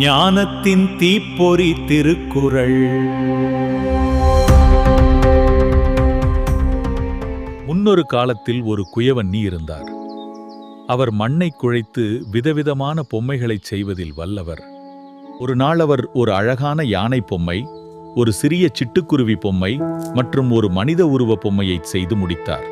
ஞானத்தின் தீப்பொறி திருக்குறள். முன்னொரு காலத்தில் ஒரு குயவன்னி இருந்தார். அவர் மண்ணை குழைத்து விதவிதமான பொம்மைகளைச் செய்வதில் வல்லவர். ஒரு நாள் அவர் ஒரு அழகான யானை பொம்மை, ஒரு சிறிய சிட்டுக்குருவி பொம்மை மற்றும் ஒரு மனித உருவ பொம்மையைச் செய்து முடித்தார்.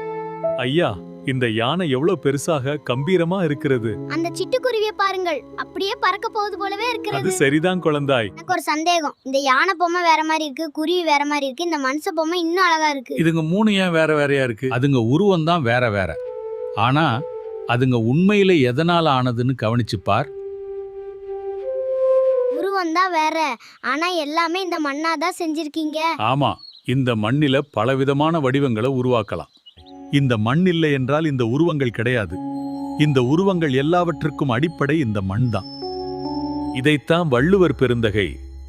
ஐயா, இந்த யானை எவ்வளவு பெருசாக கம்பீரமா இருக்கிறது. அந்த சிட்டுக்குருவியை பாருங்கள், அப்படியே பறக்க போகுது போலவே இருக்கிறது. அது சரிதான் குழந்தாய். எனக்கு ஒரு சந்தேகம், இந்த யானை பொம்மை வேற மாதிரி இருக்கு, குருவி வேற மாதிரி இருக்கு, இந்த மனுஷ பொம்மை இன்னும் அழகா இருக்கு. இதுங்க மூணு ஏன் வேற வேறையா இருக்கு? அதுங்க உருவம் தான் வேற வேற. ஆனா அதுங்க உண்மையில எதனால ஆனதுன்னு கவனிச்சு பார். உருவம் தான் வேற, ஆனா எல்லாமே இந்த மண்ணாதான் செஞ்சிருக்கீங்க. ஆமா, இந்த மண்ணில பலவிதமான வடிவங்களை உருவாக்கலாம். இந்த மண் இல்லை என்றால் இந்த உருவங்கள் கிடையாது. இந்த உருவங்கள் எல்லாவற்றுக்கும் அடிப்படை இந்த மண் தான். இதைத்தான் வள்ளுவர் பெருந்தகை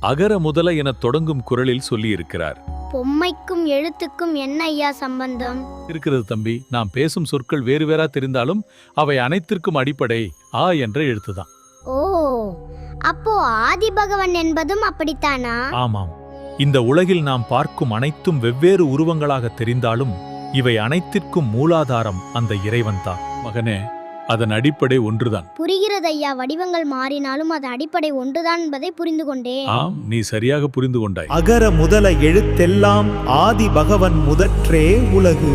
அகர முதல என தொடங்கும் குறளில் சொல்லியிருக்கிறார். பொம்மைக்கும் எழுத்துக்கும் என்ன ஐயா சம்பந்தம்? இருக்கிறது தம்பி. நாம் பேசும் சொற்கள் வேறு வேறா தெரிந்தாலும் அவை அனைத்திற்கும் அடிப்படை ஆ என்ற எழுத்துதான். ஓ, அப்போ ஆதி பகவன் என்பதும் அப்படித்தானா? ஆமாம். இந்த உலகில் நாம் பார்க்கும் அனைத்தும் வெவ்வேறு உருவங்களாக தெரிந்தாலும் இவை அனைத்திற்கும் மூலாதாரம் அந்த இறைவன்தான். மகனே, அதன் அடிப்படை ஒன்றுதான். புரிகிறது ஐயா, வடிவங்கள் மாறினாலும் அது அடிப்படை ஒன்றுதான் என்பதை புரிந்து கொண்டேன். ஆம், நீ சரியாக புரிந்து கொண்டாய். அகர முதல எழுத்தெல்லாம் ஆதி பகவன் முதற்றே உலகு.